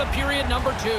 Period number 2.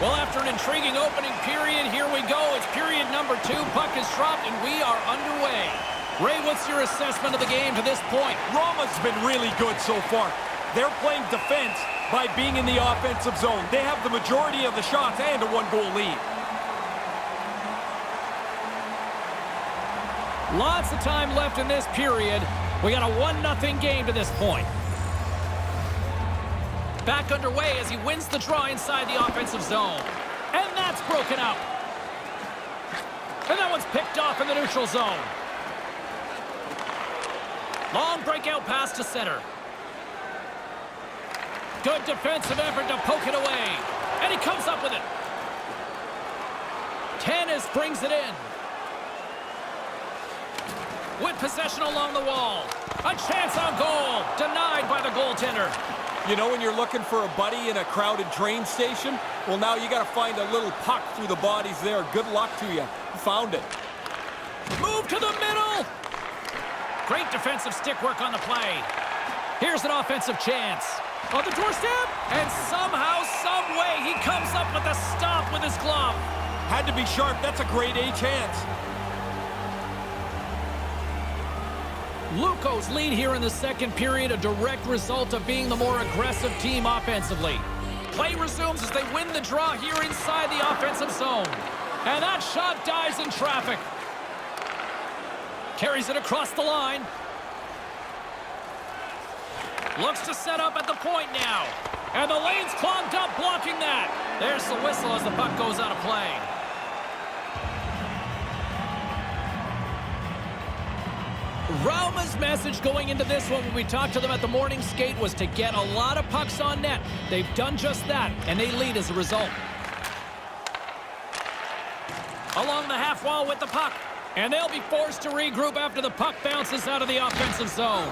Well, after an intriguing opening period, here we go. It's period number 2. Puck is dropped, and we are underway. Ray, what's your assessment of the game to this point? Rauma's been really good so far. They're playing defense by being in the offensive zone. They have the majority of the shots and a 1-goal lead. Lots of time left in this period. We got a 1-0 game to this point. Back underway as he wins the draw inside the offensive zone. And that's broken up. And that one's picked off in the neutral zone. Long breakout pass to center. Good defensive effort to poke it away. And he comes up with it. Tanis brings it in. With possession along the wall. A chance on goal. Denied by the goaltender. You know when you're looking for a buddy in a crowded train station? Well, now you got to find a little puck through the bodies there. Good luck to you. Found it. Move to the middle. Great defensive stick work on the play. Here's an offensive chance. On the doorstep. And somehow, some way, he comes up with a stop with his glove. Had to be sharp. That's a grade A chance. Lukko's lead here in the second period, a direct result of being the more aggressive team offensively. Play resumes as they win the draw here inside the offensive zone. And that shot dies in traffic. Carries it across the line. Looks to set up at the point now. And the lane's clogged up, blocking that. There's the whistle as the puck goes out of play. Rauma's message going into this one when we talked to them at the morning skate was to get a lot of pucks on net. They've done just that, and they lead as a result. Along the half wall with the puck. And they'll be forced to regroup after the puck bounces out of the offensive zone.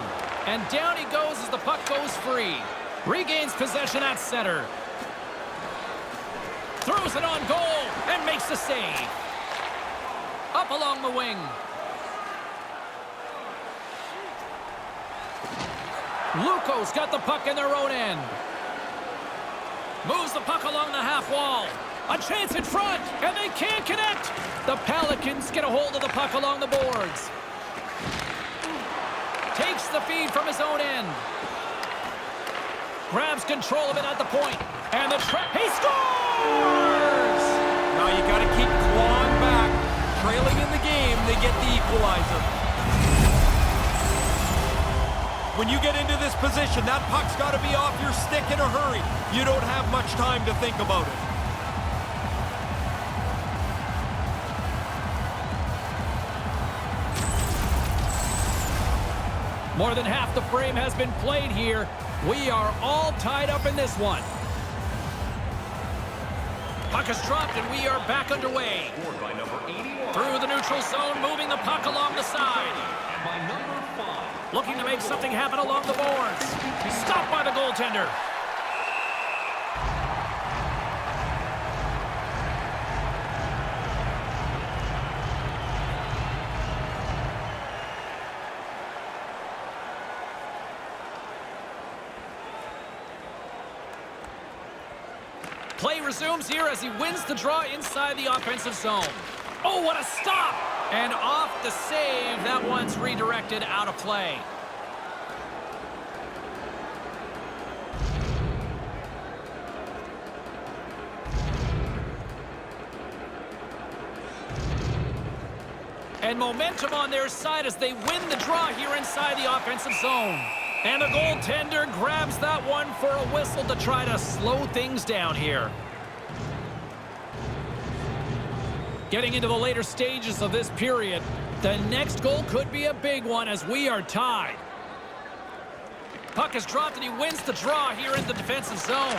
And down he goes as the puck goes free. Regains possession at center. Throws it on goal and makes the save. Up along the wing. Lukko's got the puck in their own end. Moves the puck along the half wall. A chance in front, and they can't connect. The Pelicans get a hold of the puck along the boards. Takes the feed from his own end. Grabs control of it at the point. And the he scores! Now you got to keep clawing back. Trailing in the game, they get the equalizer. When you get into this position, that puck's got to be off your stick in a hurry. You don't have much time to think about it. More than half the frame has been played here. We are all tied up in this one. Puck is dropped and we are back underway. Through the neutral zone, moving the puck along the side. Looking to make something happen along the boards. Stopped by the goaltender. Play resumes here as he wins the draw inside the offensive zone. Oh, what a stop! And off the save, that one's redirected out of play. And momentum on their side as they win the draw here inside the offensive zone. And the goaltender grabs that one for a whistle to try to slow things down here. Getting into the later stages of this period, the next goal could be a big one as we are tied. Puck is dropped and he wins the draw here in the defensive zone.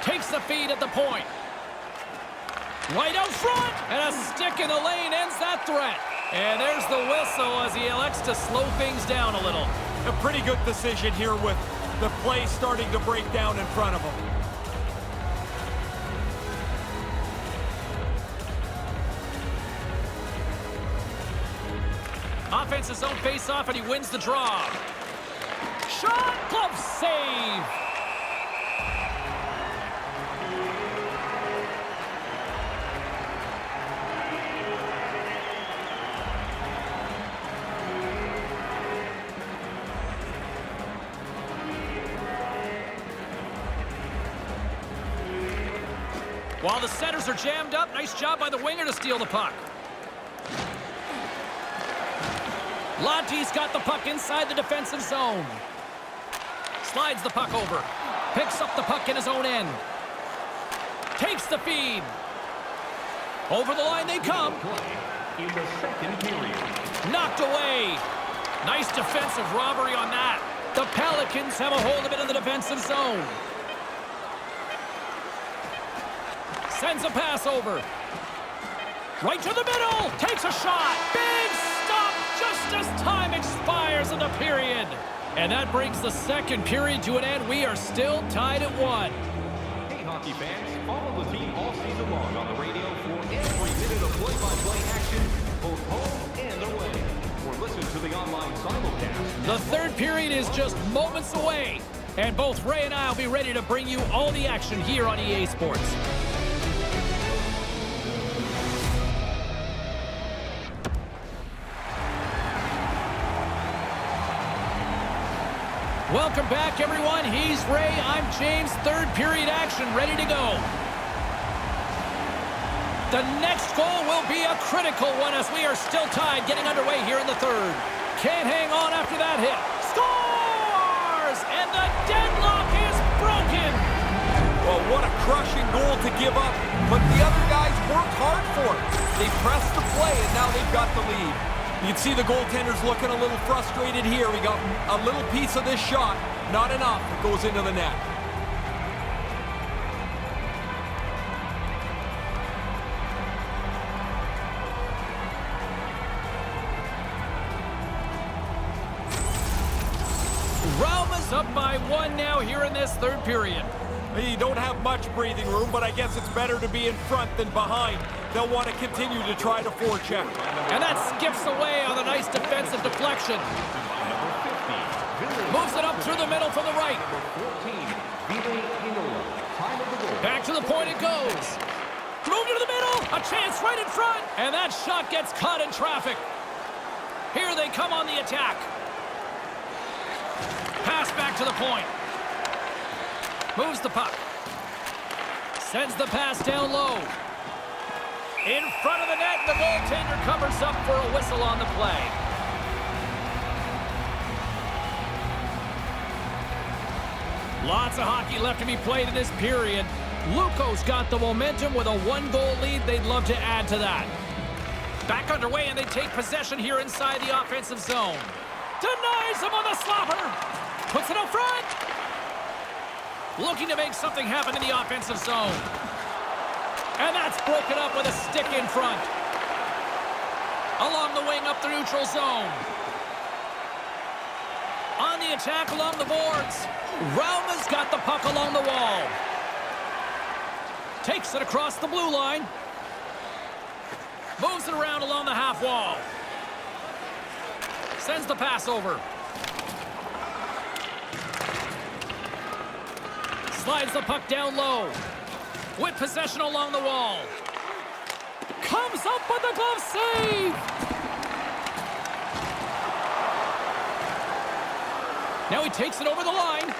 Takes the feed at the point. Right out front, and a stick in the lane ends that threat. And there's the whistle as he elects to slow things down a little. A pretty good decision here with the play starting to break down in front of him. Offensive zone face-off, and he wins the draw. save. While the centers are jammed up, nice job by the winger to steal the puck. Lahti's got the puck inside the defensive zone. Slides the puck over. Picks up the puck in his own end. Takes the feed. Over the line they come. In the second period. Knocked away. Nice defensive robbery on that. The Pelicans have a hold of it in the defensive zone. Sends a pass over. Right to the middle. Takes a shot. Big stop just as time expires in the period. And that brings the second period to an end. We are still tied at 1. Hey, hockey fans. Follow the team all season long on the radio for every minute of play-by-play action, both home and away. Or listen to the online simulcast. The third period is just moments away. And both Ray and I will be ready to bring you all the action here on EA Sports. Welcome back, everyone. He's Ray. I'm James. Third period action ready to go. The next goal will be a critical one as we are still tied getting underway here in the third. Can't hang on after that hit. Scores! And the deadlock is broken. Well, what a crushing goal to give up. But the other guys worked hard for it. They pressed the play, and now they've got the lead. You can see the goaltender's looking a little frustrated here. We got a little piece of this shot. Not enough. It goes into the net. Rauma's up by 1 now here in this third period. You don't have much breathing room, but I guess it's better to be in front than behind. They'll want to continue to try to forecheck. And that skips away on a nice defensive deflection. Moves it up through the middle from the right. Back to the point it goes. Moved into the middle. A chance right in front. And that shot gets caught in traffic. Here they come on the attack. Pass back to the point. Moves the puck. Sends the pass down low. In front of the net, the goaltender covers up for a whistle on the play. Lots of hockey left to be played in this period. Lukko's got the momentum with a 1-goal lead. They'd love to add to that. Back underway, and they take possession here inside the offensive zone. Denies him on the slapper. Puts it up front. Looking to make something happen in the offensive zone. And that's broken up with a stick in front. Along the wing up the neutral zone. On the attack along the boards. Rauma's got the puck along the wall. Takes it across the blue line. Moves it around along the half wall. Sends the pass over. Slides the puck down low. With possession along the wall. Comes up with a glove save. Now he takes it over the line.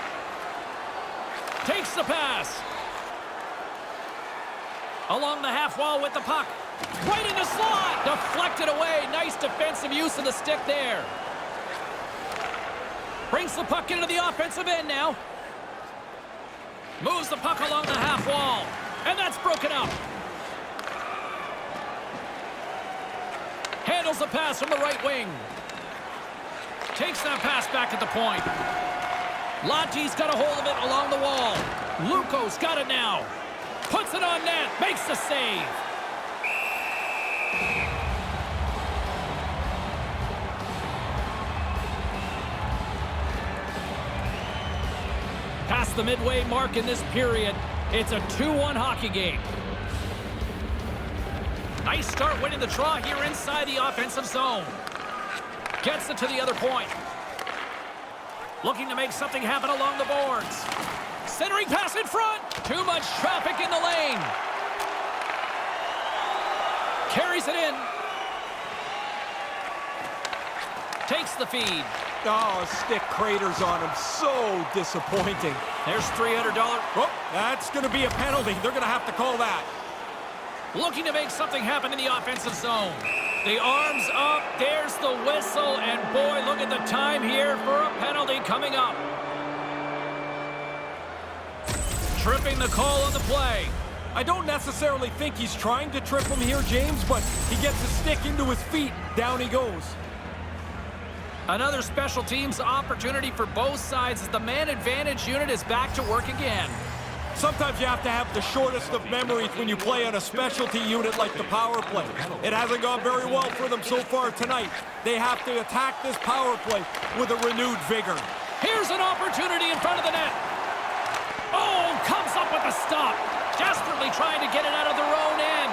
Takes the pass. Along the half wall with the puck. Right in the slot. Deflected away. Nice defensive use of the stick there. Brings the puck into the offensive end now. Moves the puck along the half wall. And that's broken up. Handles the pass from the right wing. Takes that pass back at the point. Lahti's got a hold of it along the wall. Lukko's got it now. Puts it on net. Makes the save. Past the midway mark in this period, it's a 2-1 hockey game. Nice start winning the draw here inside the offensive zone. Gets it to the other point. Looking to make something happen along the boards. Centering pass in front. Too much traffic in the lane. Carries it in. Takes the feed. Oh, stick craters on him. So disappointing. There's $300. Oh, that's going to be a penalty. They're going to have to call that. Looking to make something happen in the offensive zone. The arms up. There's the whistle. And boy, look at the time here for a penalty coming up. Tripping the call on the play. I don't necessarily think he's trying to trip him here, James, but he gets a stick into his feet. Down he goes. Another special teams opportunity for both sides as the man advantage unit is back to work again. Sometimes you have to have the shortest of memories when you play on a specialty unit like the power play. It hasn't gone very well for them so far tonight. They have to attack this power play with a renewed vigor. Here's an opportunity in front of the net. Oh, comes up with a stop. Desperately trying to get it out of their own end.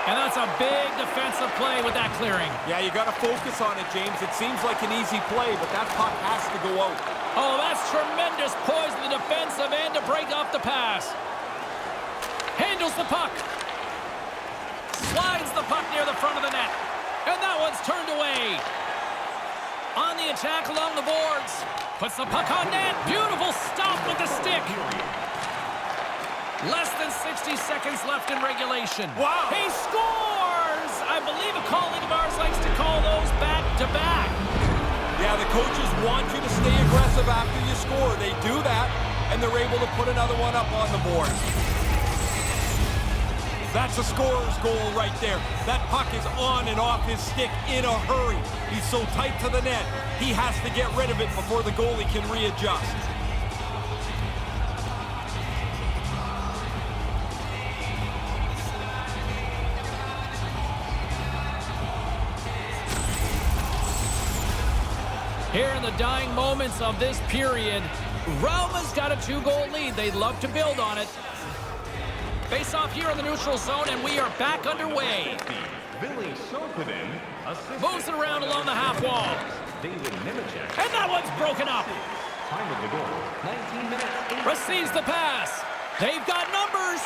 And that's a big defensive play with that clearing. Yeah, you got to focus on it, James. It seems like an easy play, but that puck has to go out. Oh, that's tremendous poise in the defensive end to break off the pass. Handles the puck. Slides the puck near the front of the net. And that one's turned away. On the attack along the boards. Puts the puck on net. Beautiful stop with the stick. Less than 60 seconds left in regulation. Wow! He scores! I believe a colleague of ours likes to call those back-to-back. Yeah, the coaches want you to stay aggressive after you score. They do that, and they're able to put another one up on the board. That's a scorer's goal right there. That puck is on and off his stick in a hurry. He's so tight to the net, he has to get rid of it before the goalie can readjust. Here in the dying moments of this period, Rauma's got a 2-goal lead. They'd love to build on it. Face off here in the neutral zone, and we are back underway. Moves it around along the half wall. And that one's broken up. Time of the goal, 19 minutes. Receives the pass. They've got numbers.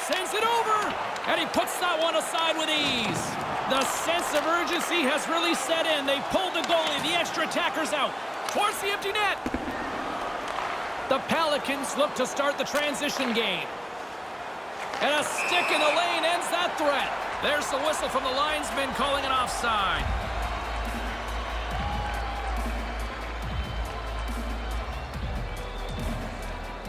Sends it over. And he puts that one aside with ease. The sense of urgency has really set in. They pulled the goalie. The extra attacker's out. Towards the empty net. The Pelicans look to start the transition game. And a stick in the lane ends that threat. There's the whistle from the linesman calling an offside.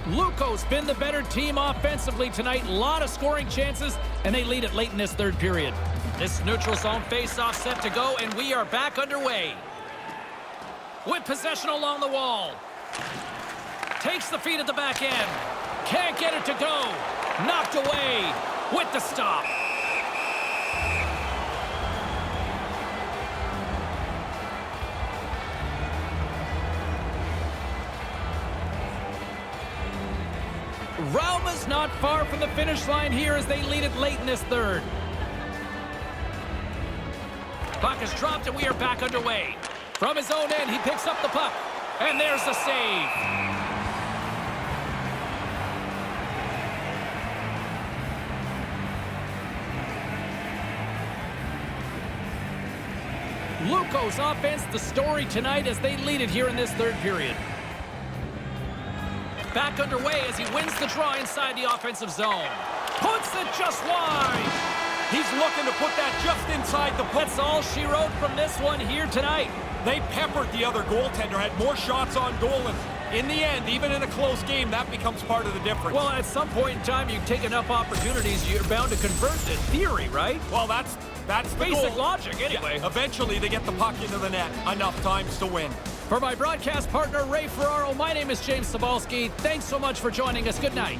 Lukko's been the better team offensively tonight. A lot of scoring chances, and they lead it late in this third period. This neutral zone face-off set to go, and we are back underway. With possession along the wall. Takes the feed at the back end. Can't get it to go. Knocked away with the stop. Rauma's not far from the finish line here as they lead it late in this third. Puck is dropped and we are back underway. From his own end, he picks up the puck. And there's the save. Lukko's offense the story tonight as they lead it here in this third period. Back underway as he wins the draw inside the offensive zone. Puts it just wide. He's looking to put that just inside the post. That's all she wrote from this one here tonight. They peppered the other goaltender, had more shots on goal, and in the end, even in a close game, that becomes part of the difference. Well, at some point in time, you take enough opportunities, you're bound to convert in theory, right? Well, that's the basic goal. logic, anyway. Yeah, eventually, they get the puck into the net enough times to win. For my broadcast partner, Ray Ferraro, my name is James Cybulski. Thanks so much for joining us. Good night.